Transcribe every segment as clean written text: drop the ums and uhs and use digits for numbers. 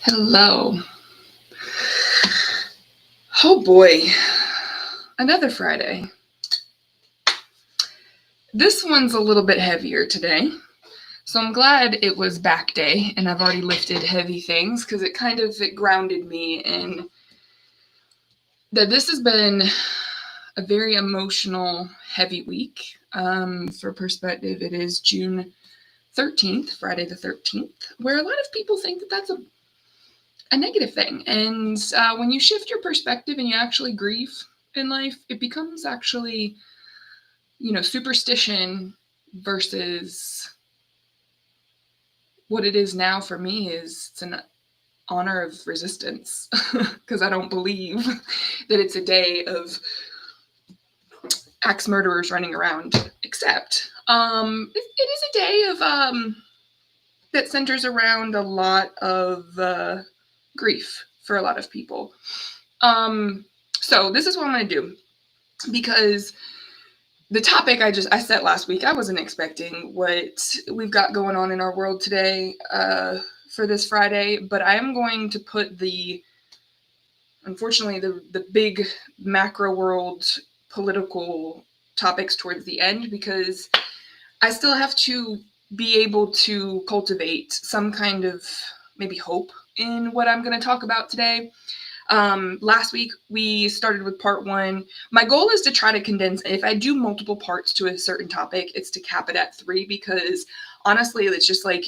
Hello. Oh boy, another Friday. This one's a little bit heavier today. So I'm glad it was back day and I've already lifted heavy things because it grounded me in that this has been a very emotional, heavy week. For perspective, it is June 13th, Friday the 13th, where a lot of people think that that's a negative thing. And when you shift your perspective and you actually grieve in life, it becomes actually, superstition versus what it is now for me is it's an honor of resistance because I don't believe that it's a day of axe murderers running around, except it is a day of that centers around a lot of grief for a lot of people. So this is what I'm going to do because the topic I set last week, I wasn't expecting what we've got going on in our world today for this Friday, but I am going to put unfortunately, the big macro world political topics towards the end because I still have to be able to cultivate some kind of maybe hope in what I'm going to talk about today. Last week we started with part 1. My goal is to try to condense, if I do multiple parts to a certain topic, it's to cap it at 3 because honestly, it's just like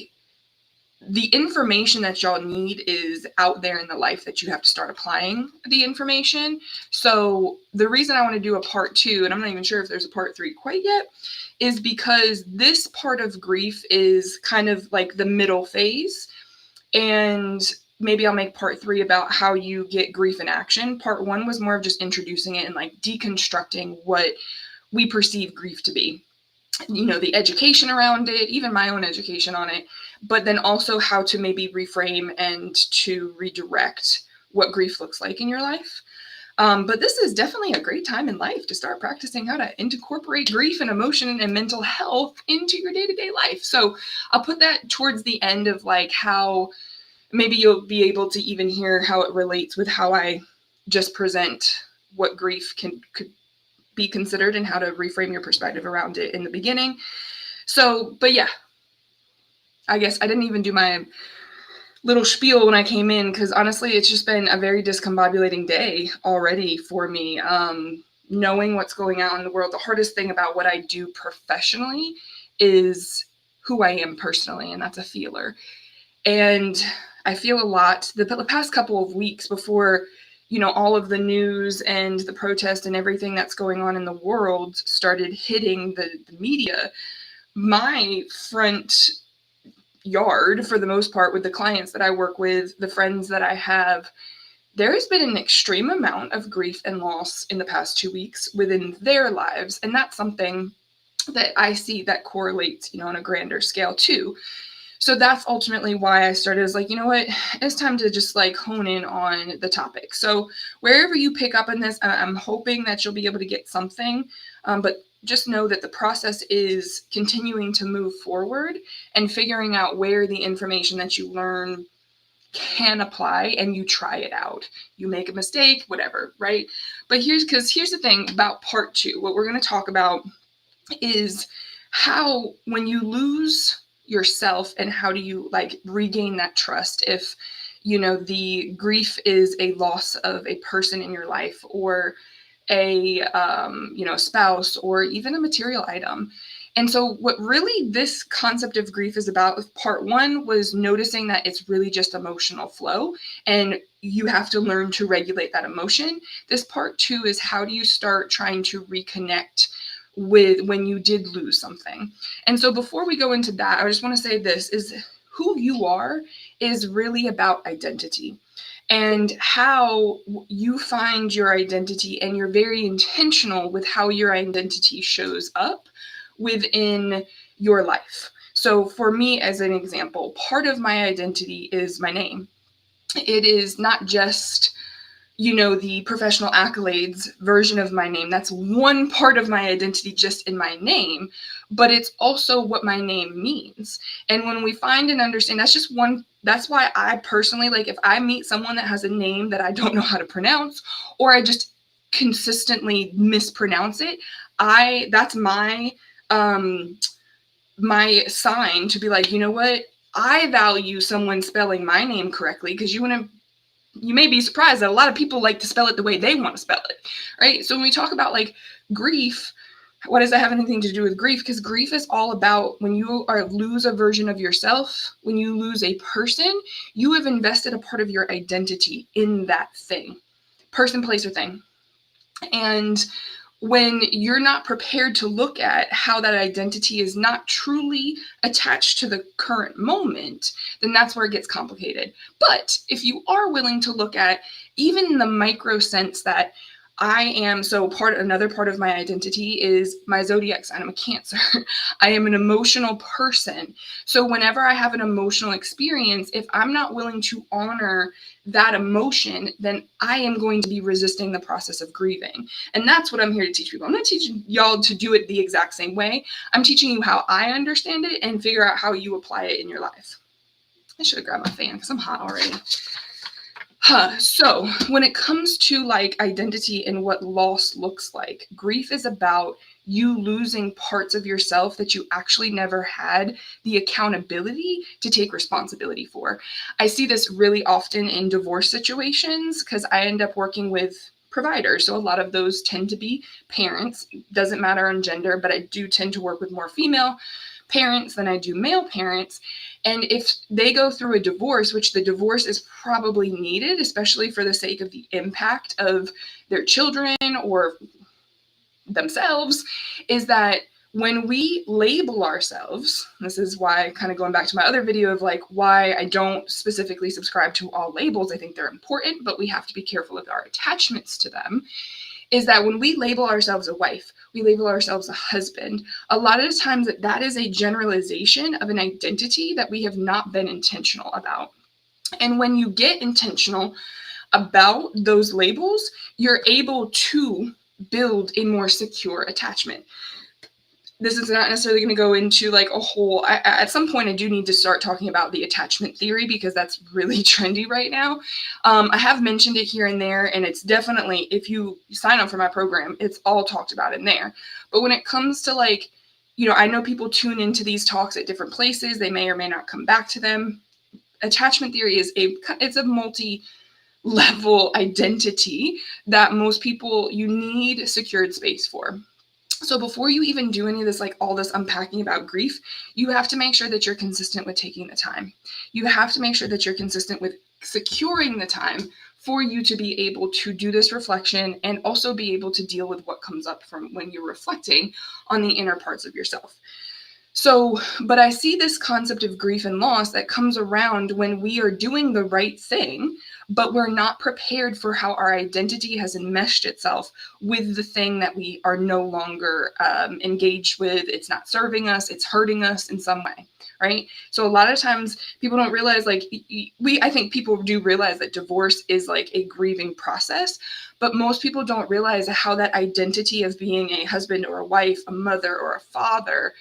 the information that y'all need is out there in the life that you have to start applying the information. So the reason I want to do a part 2, and I'm not even sure if there's a part 3 quite yet, is because this part of grief is kind of like the middle phase. And maybe I'll make part 3 about how you get grief in action. Part 1 was more of just introducing it and like deconstructing what we perceive grief to be. The education around it, even my own education on it, but then also how to maybe reframe and to redirect what grief looks like in your life. But this is definitely a great time in life to start practicing how to incorporate grief and emotion and mental health into your day-to-day life. So I'll put that towards the end of like how maybe you'll be able to even hear how it relates with how I just present what grief could be considered and how to reframe your perspective around it in the beginning. So, but yeah, I guess I didn't even do my little spiel when I came in because honestly, it's just been a very discombobulating day already for me. Knowing what's going on in the world, the hardest thing about what I do professionally is who I am personally, and that's a feeler. And I feel a lot the past couple of weeks before, all of the news and the protest and everything that's going on in the world started hitting the media. My front yard, for the most part, with the clients that I work with, the friends that I have, there has been an extreme amount of grief and loss in the past 2 weeks within their lives. And that's something that I see that correlates, on a grander scale too. So that's ultimately why I started as like, you know what, it's time to just like hone in on the topic. So wherever you pick up in this, I'm hoping that you'll be able to get something, but just know that the process is continuing to move forward and figuring out where the information that you learn can apply and you try it out. You make a mistake, whatever, right? But here's the thing about part 2, what we're going to talk about is how when you lose yourself and how do you like regain that trust if the grief is a loss of a person in your life or a spouse or even a material item. And so what really this concept of grief is about, part 1 was noticing that it's really just emotional flow and you have to learn to regulate that emotion. This part 2 is how do you start trying to reconnect with when you did lose something. And so before we go into that, I just want to say this is who you are is really about identity and how you find your identity, and you're very intentional with how your identity shows up within your life. So for me, as an example, part of my identity is my name. It is not just the professional accolades version of my name. That's one part of my identity just in my name, but it's also what my name means. And when we find and understand, that's just one That's why I personally, like, if I meet someone that has a name that I don't know how to pronounce, or I just consistently mispronounce it, that's my sign to be like, you know what? I value someone spelling my name correctly, because you may be surprised that a lot of people like to spell it the way they want to spell it, right? So when we talk about like grief, what does that have anything to do with grief? Because grief is all about when you lose a version of yourself, when you lose a person, you have invested a part of your identity in that thing, person, place, or thing. And when you're not prepared to look at how that identity is not truly attached to the current moment, then that's where it gets complicated. But if you are willing to look at even the micro sense that another part of my identity is my zodiac sign. I'm a Cancer. I am an emotional person. So whenever I have an emotional experience, if I'm not willing to honor that emotion, then I am going to be resisting the process of grieving. And that's what I'm here to teach people. I'm not teaching y'all to do it the exact same way. I'm teaching you how I understand it and figure out how you apply it in your life. I should have grabbed my fan because I'm hot already. So when it comes to like identity and what loss looks like, grief is about you losing parts of yourself that you actually never had the accountability to take responsibility for. I see this really often in divorce situations because I end up working with providers. So a lot of those tend to be parents. Doesn't matter on gender, but I do tend to work with more female parents than I do male parents. And if they go through a divorce, which the divorce is probably needed, especially for the sake of the impact of their children or themselves, is that when we label ourselves, this is why, kind of going back to my other video of like why I don't specifically subscribe to all labels. I think they're important, but we have to be careful of our attachments to them. Is that when we label ourselves a wife, we label ourselves a husband, a lot of the times that is a generalization of an identity that we have not been intentional about. And when you get intentional about those labels, you're able to build a more secure attachment. This is not necessarily going to go into like a whole, at some point I do need to start talking about the attachment theory because that's really trendy right now. I have mentioned it here and there, and it's definitely, if you sign up for my program, it's all talked about in there. But when it comes to like, I know people tune into these talks at different places. They may or may not come back to them. Attachment theory it's a multi-level identity that most people, you need secured space for. So before you even do any of this, like all this unpacking about grief, you have to make sure that you're consistent with taking the time. You have to make sure that you're consistent with securing the time for you to be able to do this reflection and also be able to deal with what comes up from when you're reflecting on the inner parts of yourself. So, but I see this concept of grief and loss that comes around when we are doing the right thing, but we're not prepared for how our identity has enmeshed itself with the thing that we are no longer engaged with. It's not serving us, it's hurting us in some way, right? So a lot of times people don't realize, like, I think people do realize that divorce is like a grieving process, but most people don't realize how that identity of being a husband or a wife, a mother or a father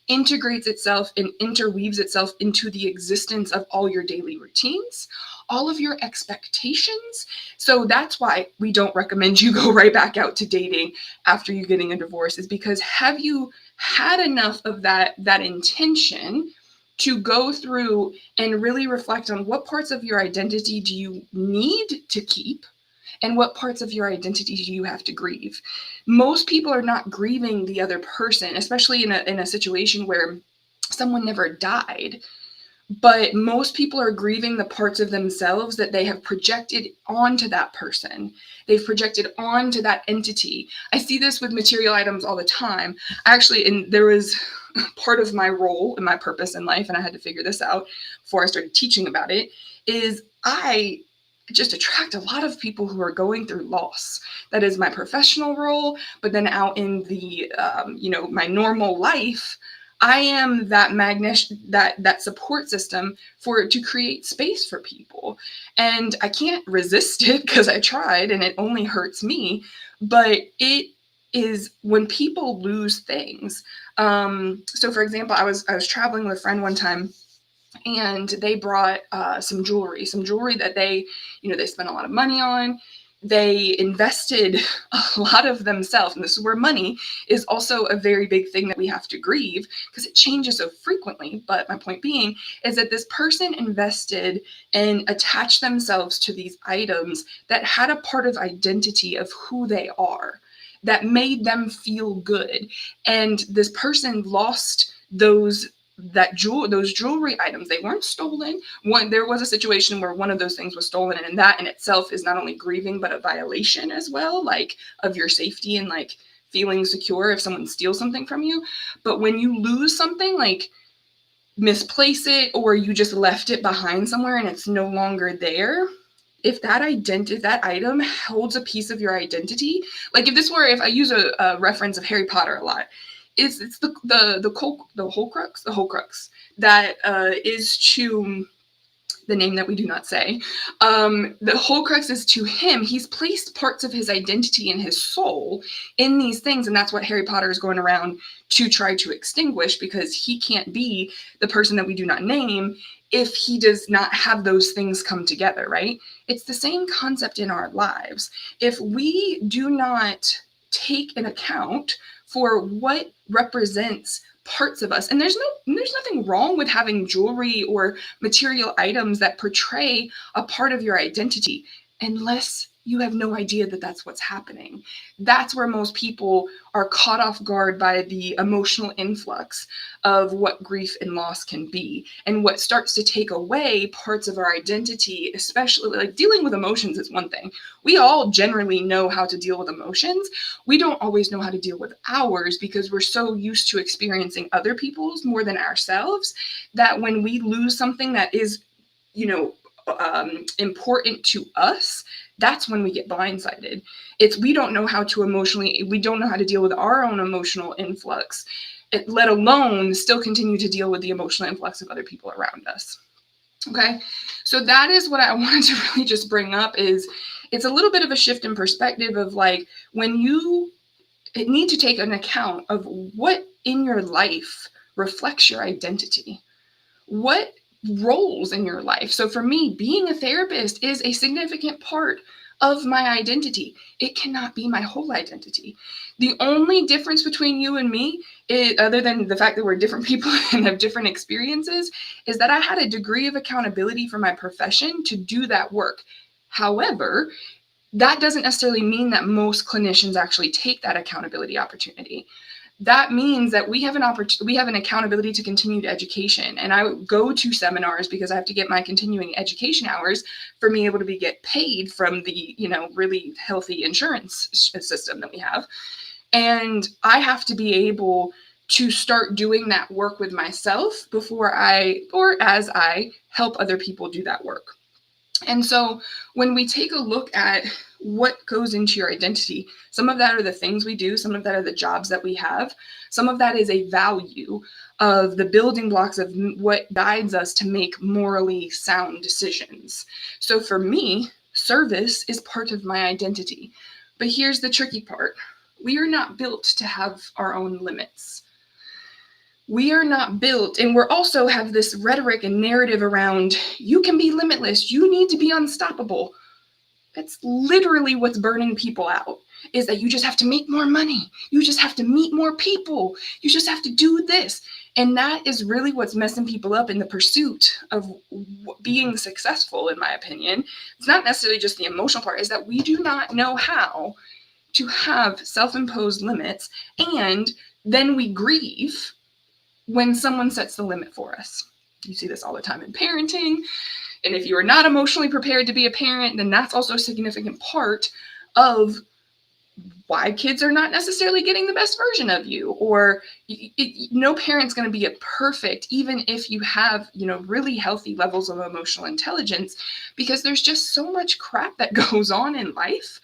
integrates itself and interweaves itself into the existence of all your daily routines, all of your expectations. So that's why we don't recommend you go right back out to dating after you're getting a divorce, is because have you had enough of that intention to go through and really reflect on what parts of your identity do you need to keep and what parts of your identity do you have to grieve? Most people are not grieving the other person, especially in a situation where someone never died. But most people are grieving the parts of themselves that they have projected onto that person. They've projected onto that entity. I see this with material items all the time. And there was part of my role and my purpose in life, and I had to figure this out before I started teaching about it, is I just attract a lot of people who are going through loss. That is my professional role, but then out in the, my normal life, I am that that support system to create space for people. And I can't resist it because I tried and it only hurts me, but it is when people lose things. So for example, I was traveling with a friend one time, and they brought some jewelry that they spent a lot of money on. They invested a lot of themselves, and this is where money is also a very big thing that we have to grieve because it changes so frequently. But my point being is that this person invested and attached themselves to these items that had a part of identity of who they are, that made them feel good. And this person lost those jewelry items. They weren't stolen. There was a situation where one of those things was stolen, and that in itself is not only grieving but a violation as well, like of your safety and like feeling secure if someone steals something from you. But when you lose something, like misplace it or you just left it behind somewhere and it's no longer there, if that item holds a piece of your identity, like if I use a reference of Harry Potter a lot, it's the Horcrux that is to the name that we do not say. The Horcrux is to him. He's placed parts of his identity and his soul in these things, and that's what Harry Potter is going around to try to extinguish, because he can't be the person that we do not name if he does not have those things come together, right? It's the same concept in our lives. If we do not take an account for what represents parts of us, and there's nothing wrong with having jewelry or material items that portray a part of your identity, unless you have no idea that that's what's happening. That's where most people are caught off guard by the emotional influx of what grief and loss can be, and what starts to take away parts of our identity. Especially like dealing with emotions is one thing. We all generally know how to deal with emotions. We don't always know how to deal with ours because we're so used to experiencing other people's more than ourselves, that when we lose something that is important to us, that's when we get blindsided. We don't know how to deal with our own emotional influx, let alone still continue to deal with the emotional influx of other people around us. Okay, so that is what I wanted to really just bring up. Is it's a little bit of a shift in perspective of like when you need to take an account of what in your life reflects your identity. What roles in your life? So for me, being a therapist is a significant part of my identity. It cannot be my whole identity. The only difference between you and me, other than the fact that we're different people and have different experiences, is that I had a degree of accountability for my profession to do that work. However, that doesn't necessarily mean that most clinicians actually take that accountability opportunity. That means that we have an accountability to continued education. And I go to seminars because I have to get my continuing education hours for me able to get paid from the, really healthy insurance system that we have. And I have to be able to start doing that work with myself as I help other people do that work. And so when we take a look at what goes into your identity, some of that are the things we do, some of that are the jobs that we have, some of that is a value of the building blocks of what guides us to make morally sound decisions. So for me, service is part of my identity. But here's the tricky part. We are not built to have our own limits. We are not built, and we're also have this rhetoric and narrative around, you can be limitless, you need to be unstoppable. That's literally what's burning people out, is that you just have to make more money. You just have to meet more people. You just have to do this. And that is really what's messing people up in the pursuit of being successful, in my opinion. It's not necessarily just the emotional part, is that we do not know how to have self-imposed limits, and then we grieve when someone sets the limit for us. You see this all the time in parenting. And if you are not emotionally prepared to be a parent, then that's also a significant part of why kids are not necessarily getting the best version of you. Or no parent's going to be a perfect, even if you have, really healthy levels of emotional intelligence, because there's just so much crap that goes on in life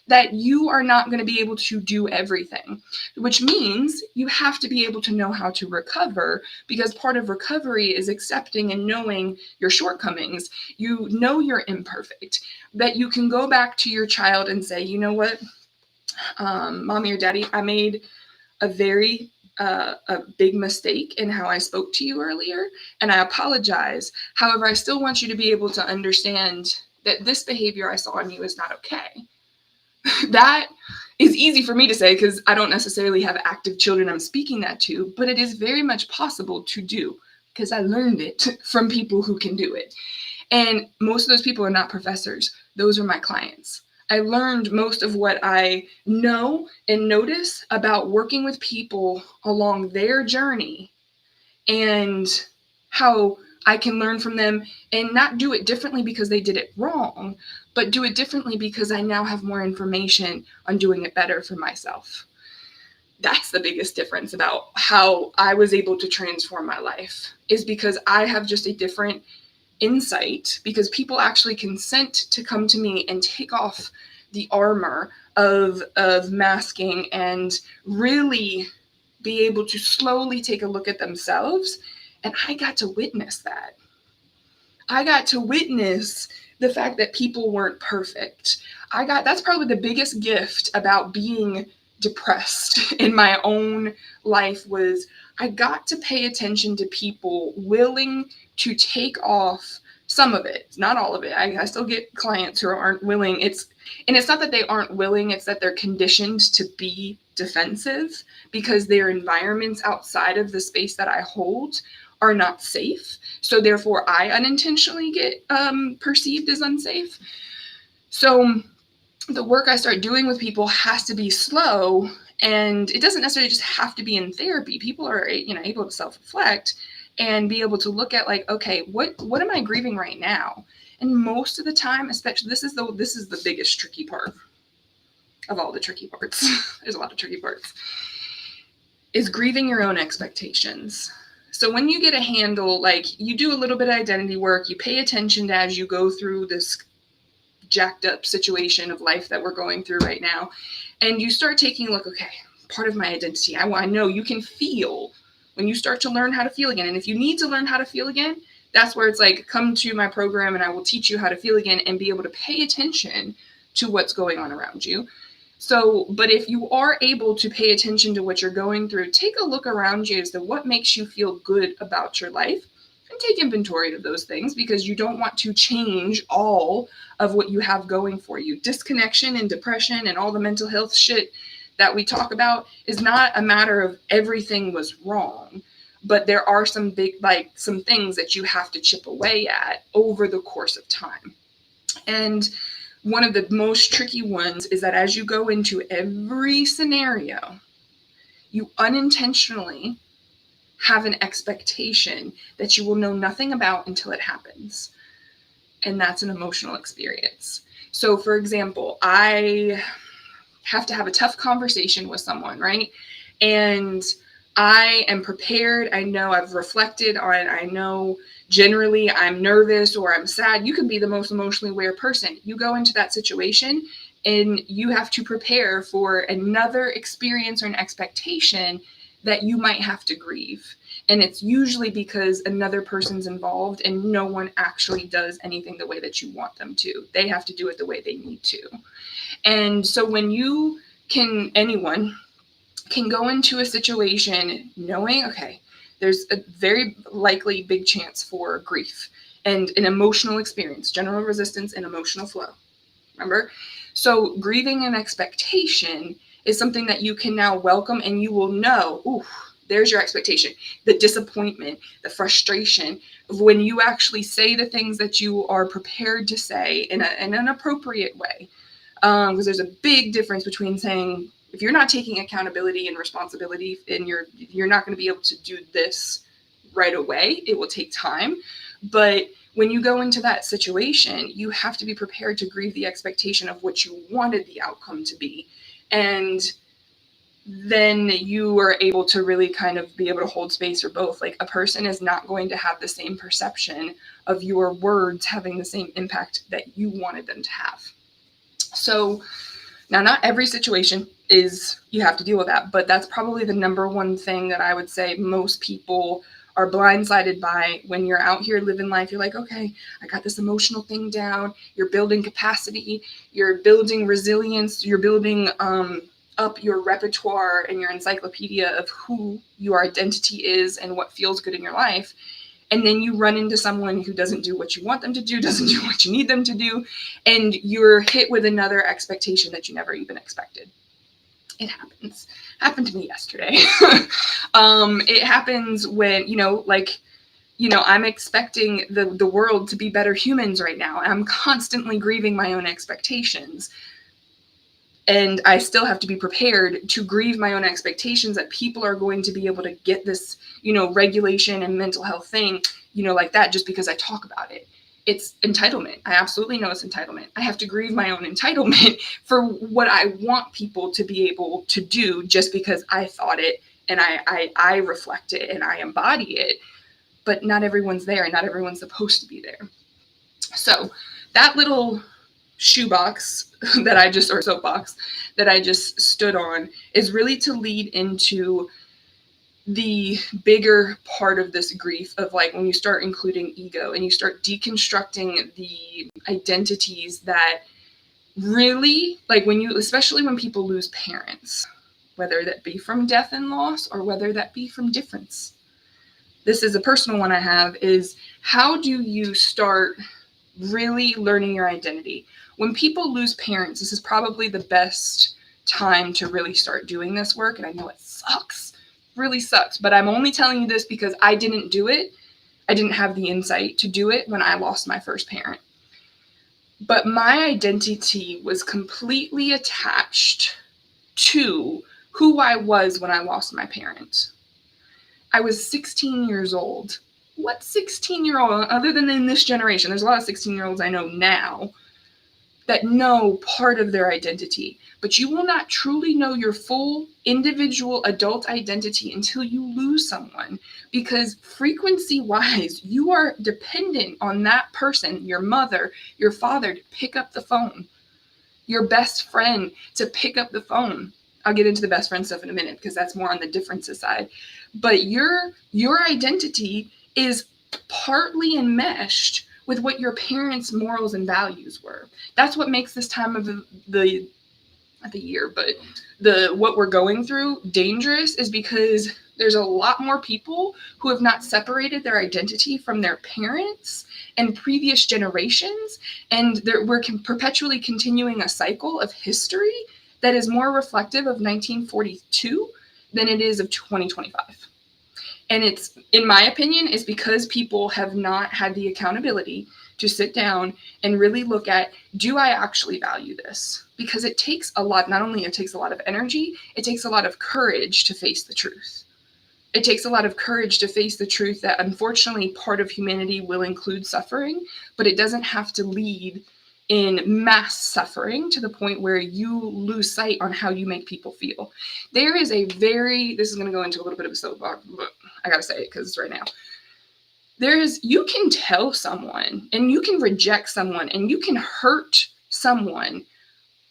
that you are not going to be able to do everything, which means you have to be able to know how to recover, because part of recovery is accepting and knowing your shortcomings. You know you're imperfect, that you can go back to your child and say, you know what, mommy or daddy, I made a very a big mistake in how I spoke to you earlier, and I apologize. However, I still want you to be able to understand that this behavior I saw in you is not okay. That is easy for me to say because I don't necessarily have active children I'm speaking that to, but it is very much possible to do because I learned it from people who can do it. And most of those people are not professors. Those are my clients. I learned most of what I know and notice about working with people along their journey and how I can learn from them and not do it differently because they did it wrong, but do it differently because I now have more information on doing it better for myself. That's the biggest difference about how I was able to transform my life, is because I have just a different insight, because people actually consent to come to me and take off the armor of masking and really be able to slowly take a look at themselves. And I got to witness that. I got to witness the fact that people weren't perfect. That's probably the biggest gift about being depressed in my own life, was I got to pay attention to people willing to take off some of it, not all of it. I still get clients who aren't willing. It's not that they aren't willing, it's that they're conditioned to be defensive because their environments outside of the space that I hold are not safe. So therefore I unintentionally get perceived as unsafe. So the work I start doing with people has to be slow, and it doesn't necessarily just have to be in therapy. People are, able to self-reflect and be able to look at, like, okay, what am I grieving right now? And most of the time, especially, this is the biggest tricky part of all the tricky parts. There's a lot of tricky parts. Is grieving your own expectations. So when you get a handle, like, you do a little bit of identity work, you pay attention to as you go through this jacked up situation of life that we're going through right now, and you start taking a look, okay, part of my identity, I know you can feel when you start to learn how to feel again. And if you need to learn how to feel again, that's where it's like, come to my program and I will teach you how to feel again and be able to pay attention to what's going on around you. So, but if you are able to pay attention to what you're going through, take a look around you as to what makes you feel good about your life, and take inventory of those things, because you don't want to change all of what you have going for you. Disconnection and depression and all the mental health shit that we talk about is not a matter of everything was wrong, but there are some big, some things that you have to chip away at over the course of time. And one of the most tricky ones is that as you go into every scenario, you unintentionally have an expectation that you will know nothing about until it happens. And that's an emotional experience. So, for example, I have to have a tough conversation with someone, right? And I am prepared. I know I've reflected on it. I know generally I'm nervous or I'm sad. You can be the most emotionally aware person. You go into that situation and you have to prepare for another experience or an expectation that you might have to grieve. And it's usually because another person's involved and no one actually does anything the way that you want them to. They have to do it the way they need to. And so when anyone can go into a situation knowing, okay, there's a very likely big chance for grief and an emotional experience, general resistance and emotional flow. Remember? So grieving an expectation is something that you can now welcome, and you will know, ooh, there's your expectation. The disappointment, the frustration of when you actually say the things that you are prepared to say in an appropriate way. Because there's a big difference between saying, if you're not taking accountability and responsibility, and you're not going to be able to do this right away, it will take time. But when you go into that situation, you have to be prepared to grieve the expectation of what you wanted the outcome to be. And then you are able to really kind of be able to hold space for both. Like, a person is not going to have the same perception of your words having the same impact that you wanted them to have. So now, not every situation is you have to deal with that, but that's probably the number one thing that I would say most people are blindsided by when you're out here living life. You're like, okay, I got this emotional thing down. You're building capacity. You're building resilience. You're building up your repertoire and your encyclopedia of who your identity is and what feels good in your life. And then you run into someone who doesn't do what you want them to do, doesn't do what you need them to do, and you're hit with another expectation that you never even expected. It happens. Happened to me yesterday. It happens when, I'm expecting the world to be better humans right now. I'm constantly grieving my own expectations. And I still have to be prepared to grieve my own expectations that people are going to be able to get this, regulation and mental health thing, like that, just because I talk about it. It's entitlement. I absolutely know it's entitlement. I have to grieve my own entitlement for what I want people to be able to do just because I thought it and I reflect it and I embody it. But not everyone's there and not everyone's supposed to be there. So that little soapbox that I just stood on is really to lead into the bigger part of this grief of like when you start including ego and you start deconstructing the identities that really, like especially when people lose parents, whether that be from death and loss or whether that be from difference. This is a personal one I have, is how do you start really learning your identity? When people lose parents, this is probably the best time to really start doing this work. And I know it sucks, really sucks, but I'm only telling you this because I didn't do it. I didn't have the insight to do it when I lost my first parent. But my identity was completely attached to who I was when I lost my parent. I was 16 years old. What 16-year-old, other than in this generation, there's a lot of 16-year-olds I know now that know part of their identity, but you will not truly know your full individual adult identity until you lose someone, because frequency-wise, you are dependent on that person, your mother, your father, to pick up the phone, your best friend to pick up the phone. I'll get into the best friend stuff in a minute because that's more on the differences side. But your identity is partly enmeshed with what your parents' morals and values were. That's what makes this time of the year, but what we're going through dangerous, is because there's a lot more people who have not separated their identity from their parents and previous generations, and we're perpetually continuing a cycle of history that is more reflective of 1942 than it is of 2025. And it's, in my opinion, is because people have not had the accountability to sit down and really look at, do I actually value this? Because it takes a lot, not only it takes a lot of energy, it takes a lot of courage to face the truth. It takes a lot of courage to face the truth that unfortunately part of humanity will include suffering, but it doesn't have to lead in mass suffering to the point where you lose sight on how you make people feel. There is this is going to go into a little bit of a soapbox, but I got to say it because it's right now. You can tell someone and you can reject someone and you can hurt someone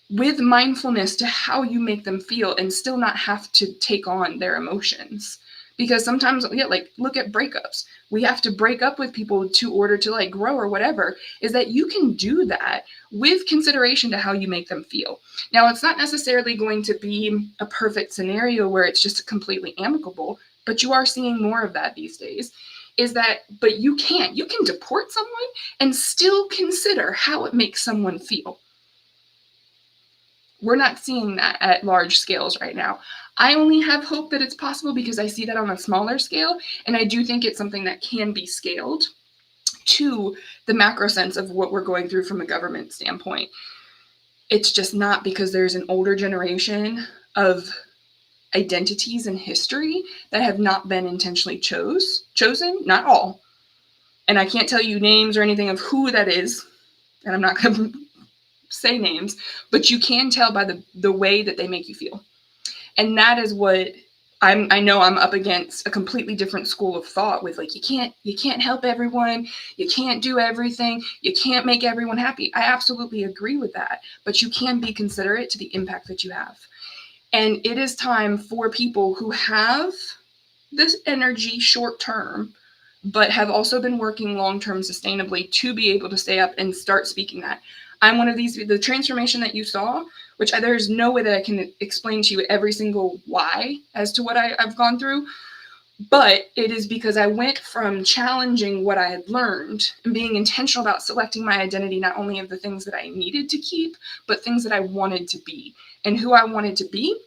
with mindfulness to how you make them feel and still not have to take on their emotions. Because sometimes, look at breakups. We have to break up with people in order to grow or whatever, is that you can do that with consideration to how you make them feel. Now, it's not necessarily going to be a perfect scenario where it's just completely amicable, but you are seeing more of that these days. But you can deport someone and still consider how it makes someone feel. We're not seeing that at large scales right now. I only have hope that it's possible because I see that on a smaller scale, and I do think it's something that can be scaled to the macro sense of what we're going through from a government standpoint. It's just not, because there's an older generation of identities in history that have not been intentionally chosen, not all. And I can't tell you names or anything of who that is, and I'm not going to say names, but you can tell by the way that they make you feel. And that is what I know I'm up against, a completely different school of thought with you can't help everyone, you can't do everything, you can't make everyone happy. I absolutely agree with that, but you can be considerate to the impact that you have. And it is time for people who have this energy short term, but have also been working long term sustainably, to be able to stay up and start speaking that. I'm one of these, the transformation that you saw which there's no way that I can explain to you every single why as to what I've gone through. But it is because I went from challenging what I had learned and being intentional about selecting my identity, not only of the things that I needed to keep, but things that I wanted to be. And who I wanted to be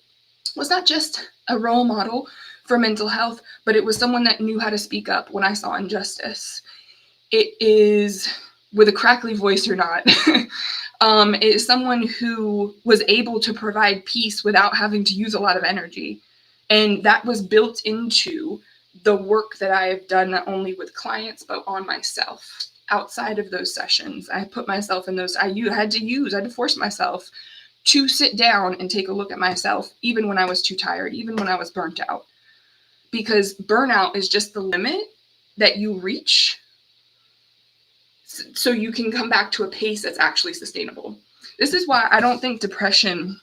was not just a role model for mental health, but it was someone that knew how to speak up when I saw injustice. It is, with a crackly voice or not, it is someone who was able to provide peace without having to use a lot of energy. And that was built into the work that I have done, not only with clients, but on myself. Outside of those sessions, I put myself in those, I had to force myself to sit down and take a look at myself, even when I was too tired, even when I was burnt out. Because burnout is just the limit that you reach so you can come back to a pace that's actually sustainable. This is why I don't think depression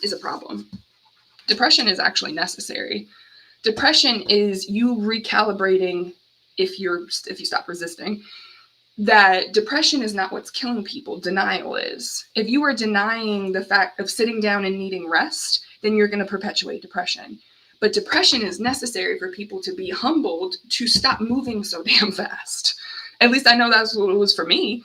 is a problem. Depression is actually necessary. Depression is you recalibrating, if you stop resisting, that depression is not what's killing people. Denial is. If you are denying the fact of sitting down and needing rest, then you're going to perpetuate depression. But depression is necessary for people to be humbled to stop moving so damn fast. At least I know that's what it was for me,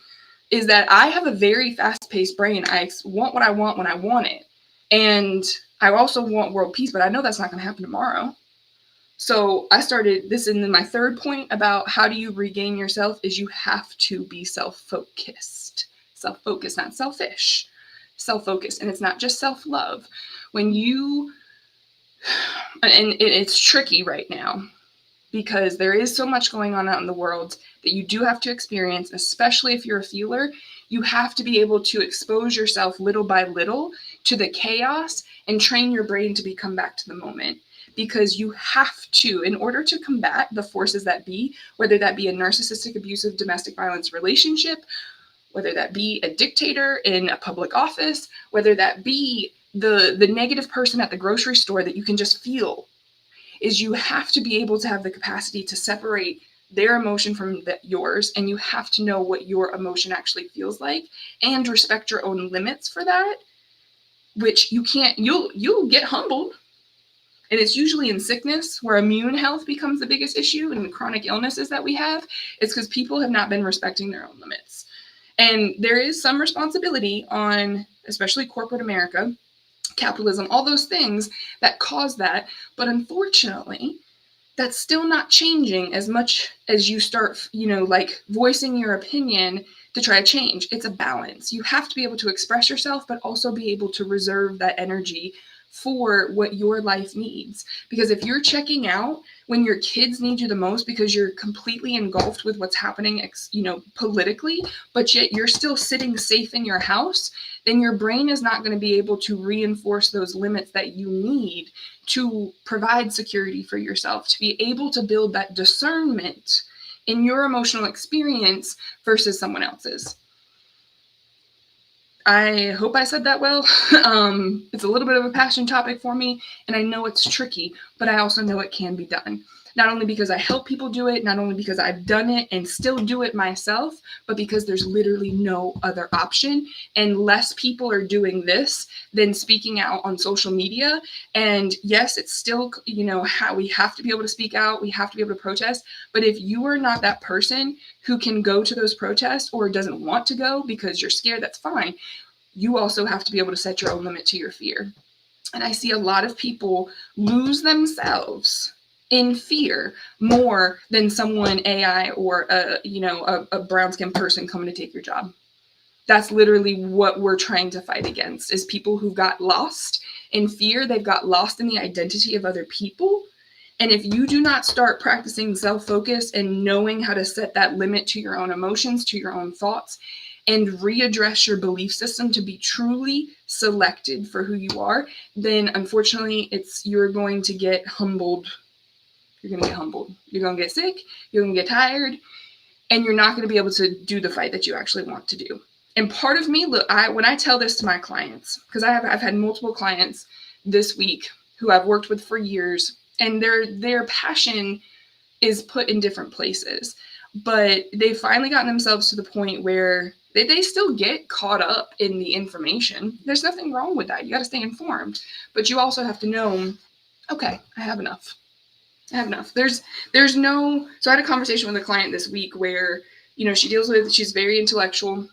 is that I have a very fast-paced brain. I want what I want when I want it. And I also want world peace, but I know that's not going to happen tomorrow. So I started this in my third point about how do you regain yourself is you have to be self-focused. Self-focused, not selfish. Self-focused. And it's not just self-love. When you, and it's tricky right now because there is so much going on out in the world that you do have to experience, especially if you're a feeler. You have to be able to expose yourself little by little to the chaos and train your brain to come back to the moment. Because you have to, in order to combat the forces that be, whether that be a narcissistic, abusive, domestic violence relationship, whether that be a dictator in a public office, whether that be the negative person at the grocery store that you can just feel, is you have to be able to have the capacity to separate their emotion from yours, and you have to know what your emotion actually feels like and respect your own limits for that, which you can't, you'll get humbled. And it's usually in sickness where immune health becomes the biggest issue, and the chronic illnesses that we have. It's because people have not been respecting their own limits. And there is some responsibility on, especially corporate America, capitalism, all those things that cause that. But unfortunately, that's still not changing as much as you start, like voicing your opinion to try to change. It's a balance. You have to be able to express yourself, but also be able to reserve that energy for what your life needs. Because if you're checking out when your kids need you the most because you're completely engulfed with what's happening, politically, but yet you're still sitting safe in your house, then your brain is not going to be able to reinforce those limits that you need to provide security for yourself, to be able to build that discernment in your emotional experience versus someone else's. I hope I said that well. It's a little bit of a passion topic for me, and I know it's tricky, but I also know it can be done. Not only because I help people do it, not only because I've done it and still do it myself, but because there's literally no other option, and less people are doing this than speaking out on social media. And yes, it's still, how we have to be able to speak out, we have to be able to protest, but if you are not that person who can go to those protests or doesn't want to go because you're scared, that's fine. You also have to be able to set your own limit to your fear. And I see a lot of people lose themselves in fear more than someone AI or a brown skinned person coming to take your job. That's literally what we're trying to fight against, is people who got lost in fear. They've got lost in the identity of other people. And if you do not start practicing self-focus and knowing how to set that limit to your own emotions, to your own thoughts, and readdress your belief system to be truly selected for who you are, then unfortunately you're going to get humbled. You're going to get humbled. You're going to get sick. You're going to get tired. And you're not going to be able to do the fight that you actually want to do. And part of me, look, when I tell this to my clients, because I've had multiple clients this week who I've worked with for years, and their passion is put in different places. But they've finally gotten themselves to the point where They still get caught up in the information. There's nothing wrong with that. You got to stay informed, but you also have to know, okay, I have enough. There's no. So I had a conversation with a client this week where, she's very intellectual.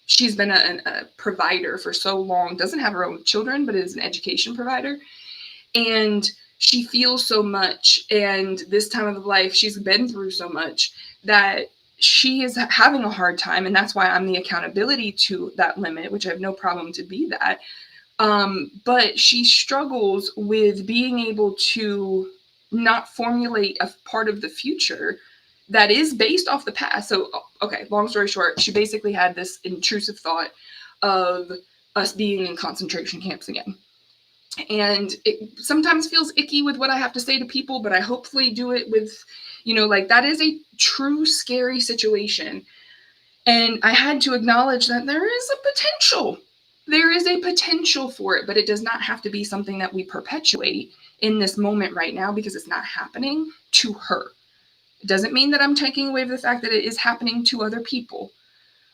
She's been a provider for so long, doesn't have her own children, but is an education provider. And she feels so much, and this time of life, she's been through so much that she is having a hard time. And that's why I'm the accountability to that limit, which I have no problem to be that. But she struggles with being able to not formulate a part of the future that is based off the past. So, okay, long story short, she basically had this intrusive thought of us being in concentration camps again. And it sometimes feels icky with what I have to say to people, but I hopefully do it with, that is a true scary situation. And I had to acknowledge that there is a potential. There is a potential for it, but it does not have to be something that we perpetuate in this moment right now, because it's not happening to her. It doesn't mean that I'm taking away the fact that it is happening to other people.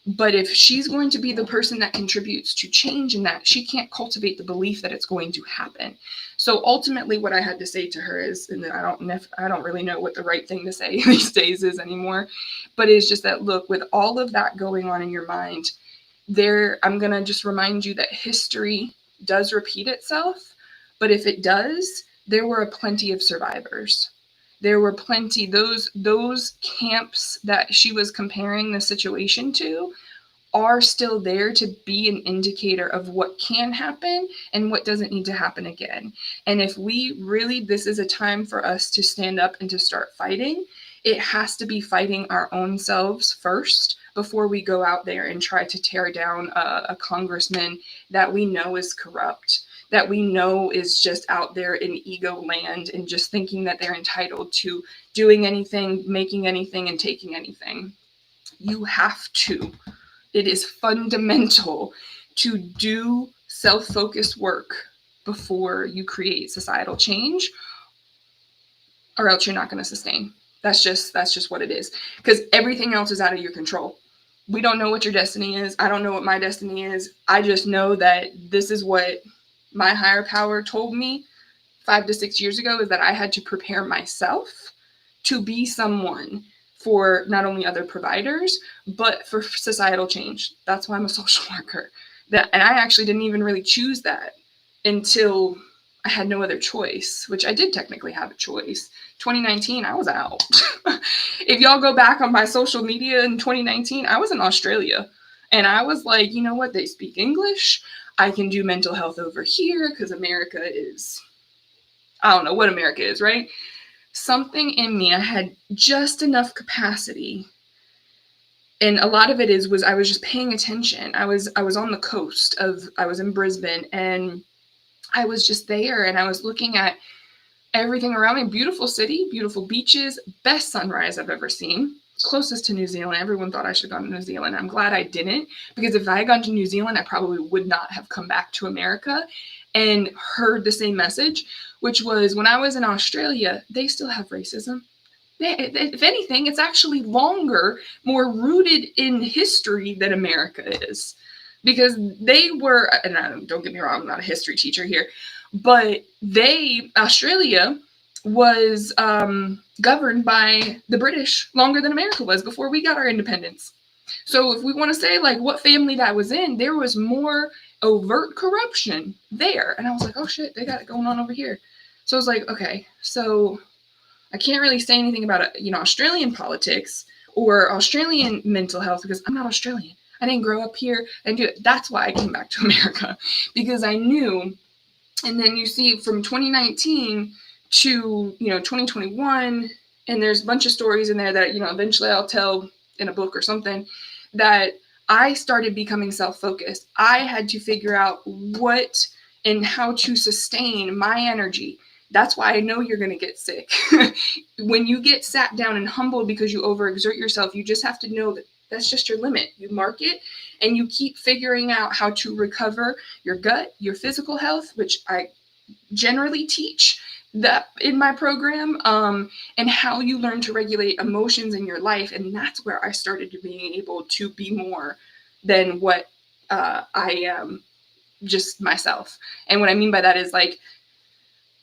But if she's going to be the person that contributes to change in that, she can't cultivate the belief that it's going to happen. So ultimately what I had to say to her is, and I don't really know what the right thing to say these days is anymore, but it's just that, look, with all of that going on in your mind, I'm going to just remind you that history does repeat itself. But if it does, there were plenty of survivors. There were plenty, those camps that she was comparing the situation to are still there to be an indicator of what can happen and what doesn't need to happen again. And if this is a time for us to stand up and to start fighting, it has to be fighting our own selves first before we go out there and try to tear down a congressman that we know is corrupt, that we know is just out there in ego land and just thinking that they're entitled to doing anything, making anything, and taking anything. You have to. It is fundamental to do self-focused work before you create societal change, or else you're not going to sustain. That's just what it is, because everything else is out of your control. We don't know what your destiny is. I don't know what my destiny is. I just know that this is what my higher power told me 5 to 6 years ago, is that I had to prepare myself to be someone for not only other providers, but for societal change. That's why I'm a social worker. And I actually didn't even really choose that until I had no other choice, which I did technically have a choice. 2019, I was out. If y'all go back on my social media in 2019, I was in Australia. And I was like, you know what? They speak English. I can do mental health over here because America is, I don't know what America is, right? Something in me, I had just enough capacity. And a lot of it was I was just paying attention. I was on the coast I was in Brisbane, and I was just there, and I was looking at everything around me. Beautiful city, beautiful beaches, best sunrise I've ever seen. Closest to New Zealand. Everyone thought I should have gone to New Zealand. I'm glad I didn't, because if I had gone to New Zealand, I probably would not have come back to America and heard the same message, which was, when I was in Australia, they still have racism. If anything, it's actually longer, more rooted in history than America is, because they were, and don't get me wrong, I'm not a history teacher here, but Australia was governed by the British longer than America was before we got our independence. So if we want to say like what family that was in, there was more overt corruption there. And I was like, oh shit, they got it going on over here. So I was like, okay, so I can't really say anything about Australian politics or Australian mental health, because I'm not Australian. I didn't grow up here and do it. That's why I came back to America, because I knew. And then you see from 2019 to 2021, and there's a bunch of stories in there that eventually I'll tell in a book or something, that I started becoming self-focused. I had to figure out what and how to sustain my energy. That's why I know you're going to get sick. When you get sat down and humbled because you overexert yourself, you just have to know that that's just your limit. You mark it, and you keep figuring out how to recover your gut, your physical health, which I generally teach, that in my program, and how you learn to regulate emotions in your life. And that's where I started to being able to be more than what I am just myself. And what I mean by that is like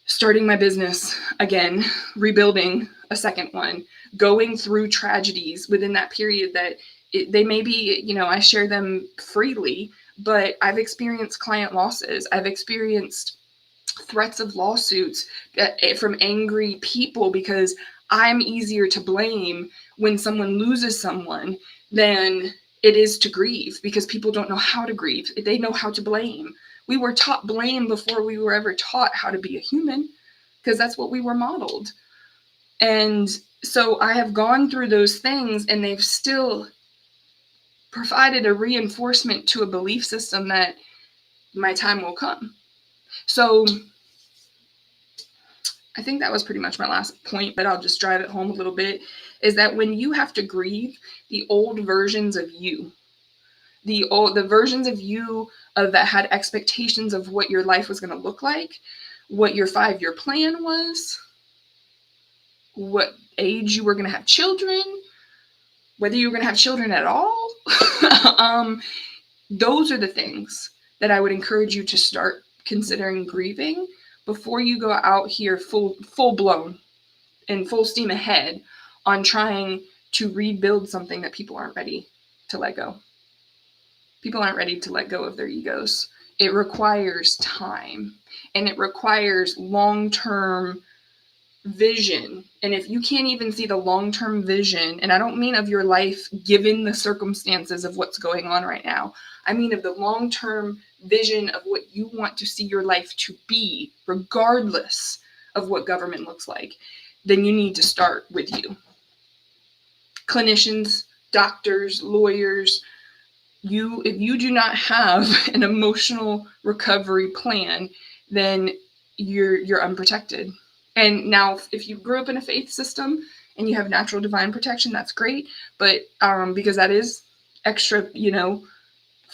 starting my business again, rebuilding a second one, going through tragedies within that period that they may be, I share them freely, but I've experienced client losses. I've experienced threats of lawsuits from angry people because I'm easier to blame when someone loses someone than it is to grieve, because people don't know how to grieve. They know how to blame. We were taught blame before we were ever taught how to be a human, because that's what we were modeled. And so I have gone through those things, and they've still provided a reinforcement to a belief system that my time will come. So I think that was pretty much my last point, but I'll just drive it home a little bit, is that when you have to grieve the old versions of you, the versions of you that had expectations of what your life was going to look like, what your 5-year plan was, what age you were going to have children, whether you were going to have children at all, those are the things that I would encourage you to start considering grieving before you go out here full blown and full steam ahead on trying to rebuild something that people aren't ready to let go. People aren't ready to let go of their egos. It requires time, and it requires long-term vision. And if you can't even see the long-term vision, and I don't mean of your life given the circumstances of what's going on right now, I mean of the long-term vision of what you want to see your life to be, regardless of what government looks like, then you need to start with you. Clinicians, doctors, lawyers, if you do not have an emotional recovery plan, then you're unprotected. And now, if you grew up in a faith system and you have natural divine protection, that's great. But because that is extra,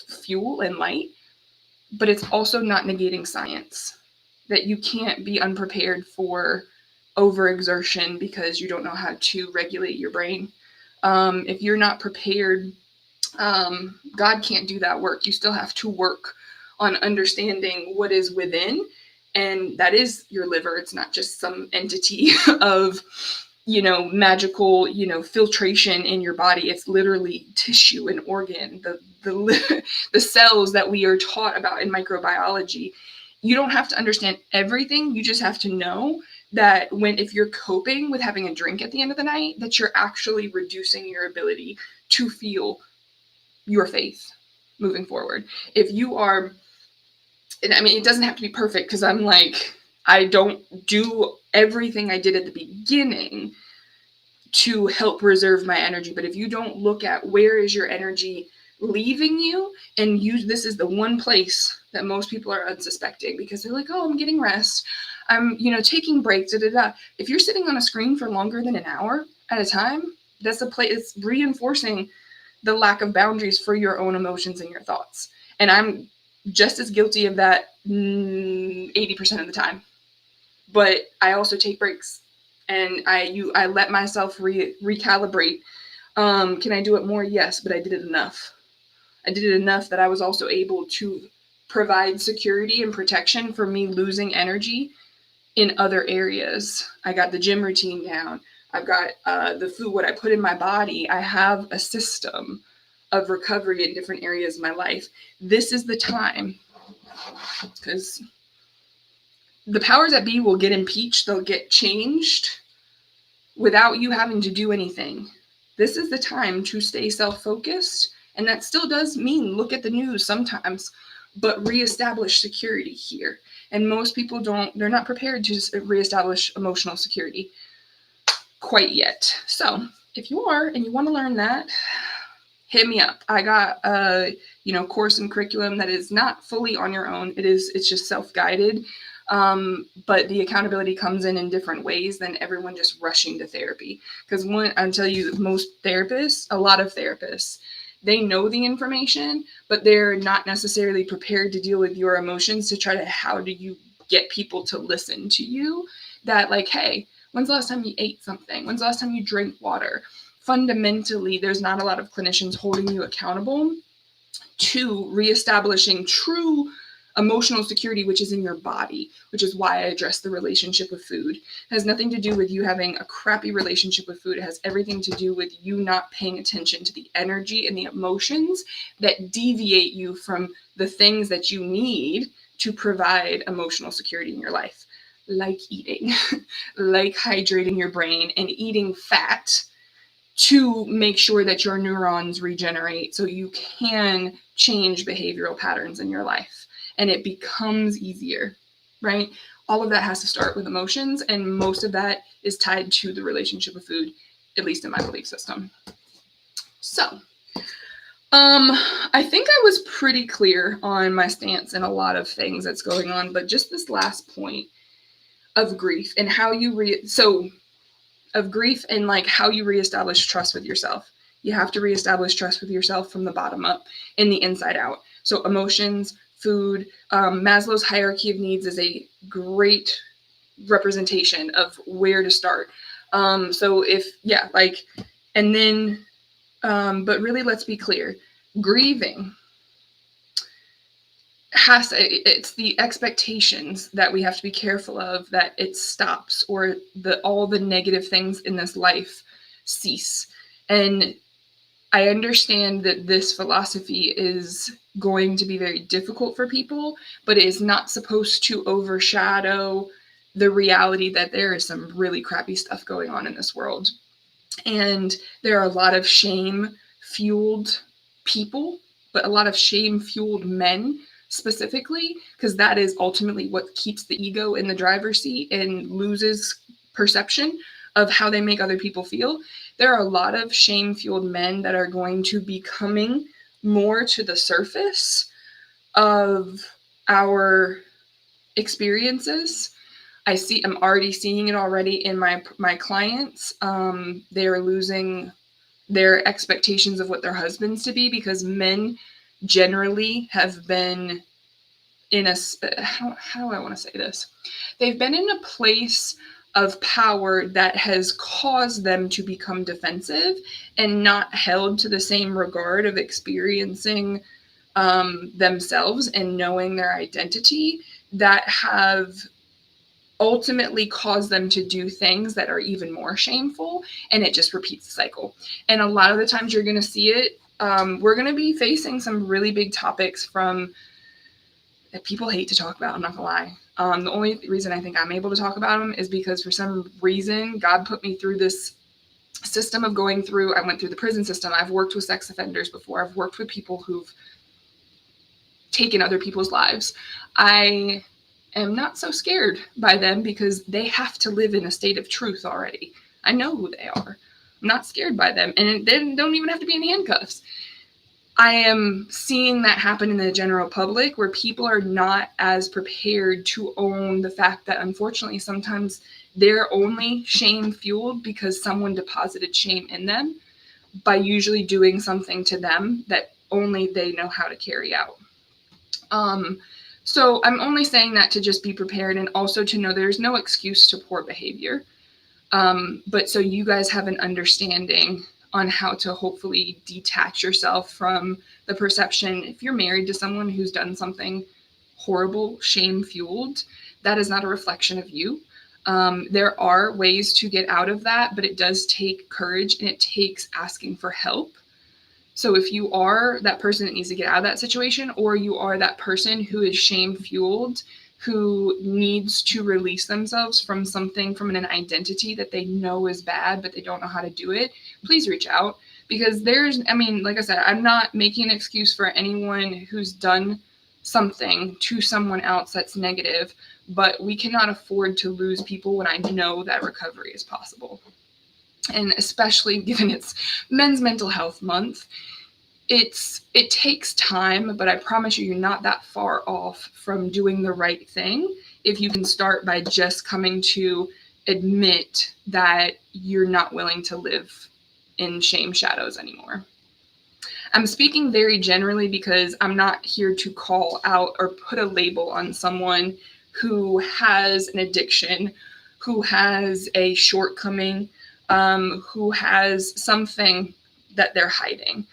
fuel and light, but it's also not negating science, that you can't be unprepared for overexertion because you don't know how to regulate your brain. If you're not prepared, God can't do that work. You still have to work on understanding what is within, and that is your liver. It's not just some entity of, magical, filtration in your body. It's literally tissue and organ, the cells that we are taught about in microbiology. You don't have to understand everything. You just have to know that if you're coping with having a drink at the end of the night, that you're actually reducing your ability to feel your faith moving forward. If you are, and I mean, it doesn't have to be perfect, because I'm like, I don't do everything I did at the beginning to help reserve my energy. But if you don't look at where is your energy leaving you, and this is the one place that most people are unsuspecting, because they're like, oh, I'm getting rest, I'm taking breaks, If you're sitting on a screen for longer than an hour at a time, that's a place. It's reinforcing the lack of boundaries for your own emotions and your thoughts. And I'm just as guilty of that 80% of the time. But I also take breaks, and I let myself recalibrate. Can I do it more? Yes, but I did it enough. I did it enough that I was also able to provide security and protection for me losing energy in other areas. I got the gym routine down. I've got the food, what I put in my body. I have a system of recovery in different areas of my life. This is the time, because the powers that be will get impeached. They'll get changed without you having to do anything. This is the time to stay self-focused. And that still does mean look at the news sometimes, but reestablish security here. And most people they're not prepared to reestablish emotional security quite yet. So if you are, and you want to learn that, hit me up. I got a course and curriculum that is not fully on your own. It's just self-guided. But the accountability comes in different ways than everyone just rushing to therapy. Because I'll tell you, most therapists, a lot of therapists, they know the information, but they're not necessarily prepared to deal with your emotions to try to, how do you get people to listen to you? that like, hey, when's the last time you ate something? When's the last time you drank water? Fundamentally, there's not a lot of clinicians holding you accountable to reestablishing true emotional security, which is in your body, which is why I address the relationship with food. It has nothing to do with you having a crappy relationship with food. It has everything to do with you not paying attention to the energy and the emotions that deviate you from the things that you need to provide emotional security in your life, like eating, like hydrating your brain and eating fat to make sure that your neurons regenerate so you can change behavioral patterns in your life and it becomes easier, right? All of that has to start with emotions, and most of that is tied to the relationship with food, at least in my belief system. So, I think I was pretty clear on my stance and a lot of things that's going on, but just this last point of grief and how you of grief and like how you reestablish trust with yourself. You have to reestablish trust with yourself from the bottom up and the inside out. So emotions, food, Maslow's hierarchy of needs is a great representation of where to start. So and then, but really let's be clear, grieving it's the expectations that we have to be careful of, that it stops, or all the negative things in this life cease. And I understand that this philosophy is going to be very difficult for people, but it is not supposed to overshadow the reality that there is some really crappy stuff going on in this world. And there are a lot of shame-fueled people, but a lot of shame-fueled men specifically, because that is ultimately what keeps the ego in the driver's seat and loses perception of how they make other people feel. There are a lot of shame-fueled men that are going to be coming more to the surface of our experiences. I'm already seeing it already in my clients. They are losing their expectations of what their husbands to be, because men generally have been in how do I want to say this? They've been in a place of power that has caused them to become defensive and not held to the same regard of experiencing themselves and knowing their identity, that have ultimately caused them to do things that are even more shameful, and it just repeats the cycle. And a lot of the times you're going to see it. We're going to be facing some really big topics that people hate to talk about, I'm not going to lie. The only reason I think I'm able to talk about them is because for some reason God put me through this system of I went through the prison system. I've worked with sex offenders before. I've worked with people who've taken other people's lives. I am not so scared by them because they have to live in a state of truth already. I know who they are. I'm not scared by them, and they don't even have to be in handcuffs. I am seeing that happen in the general public, where people are not as prepared to own the fact that unfortunately sometimes they're only shame-fueled because someone deposited shame in them by usually doing something to them that only they know how to carry out. So I'm only saying that to just be prepared, and also to know there's no excuse to poor behavior. But so you guys have an understanding on how to hopefully detach yourself from the perception. If you're married to someone who's done something horrible, shame-fueled, that is not a reflection of you. There are ways to get out of that, but it does take courage, and it takes asking for help. So if you are that person that needs to get out of that situation, or you are that person who is shame-fueled, who needs to release themselves from something, from an identity that they know is bad, but they don't know how to do it, please reach out. Because like I said, I'm not making an excuse for anyone who's done something to someone else that's negative, but we cannot afford to lose people when I know that recovery is possible. And especially given it's Men's Mental Health Month, it takes time, but I promise you're not that far off from doing the right thing if you can start by just coming to admit that you're not willing to live in shame shadows anymore. I'm speaking very generally because I'm not here to call out or put a label on someone who has an addiction, who has a shortcoming, who has something that they're hiding.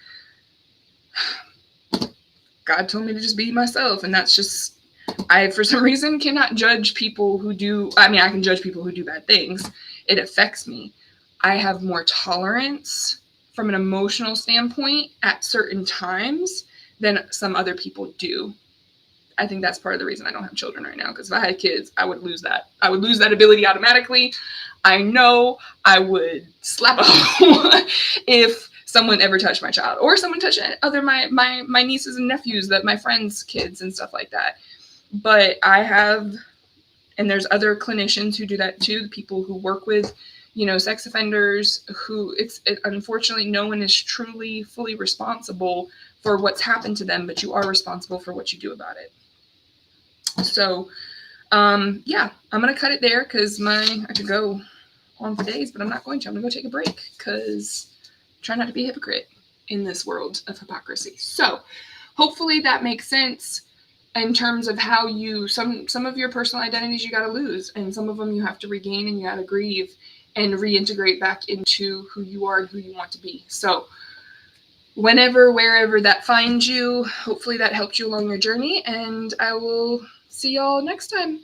God told me to just be myself, and that's just, I, for some reason, cannot judge people who do, I mean, I can judge people who do bad things. It affects me. I have more tolerance from an emotional standpoint at certain times than some other people do. I think that's part of the reason I don't have children right now, because if I had kids, I would lose that. I would lose that ability automatically. I know I would slap a hoe if someone ever touched my child, or someone touched other my nieces and nephews, that my friends' kids and stuff like that. But I have, and there's other clinicians who do that too, people who work with, you know, sex offenders, who unfortunately, no one is truly fully responsible for what's happened to them, but you are responsible for what you do about it. So yeah, I'm gonna cut it there, because I could go on for days, but I'm not going to. I'm gonna go take a break, because try not to be a hypocrite in this world of hypocrisy. So hopefully that makes sense in terms of how you, some of your personal identities you got to lose, and some of them you have to regain, and you got to grieve and reintegrate back into who you are and who you want to be. So whenever, wherever that finds you, hopefully that helped you along your journey, and I will see y'all next time.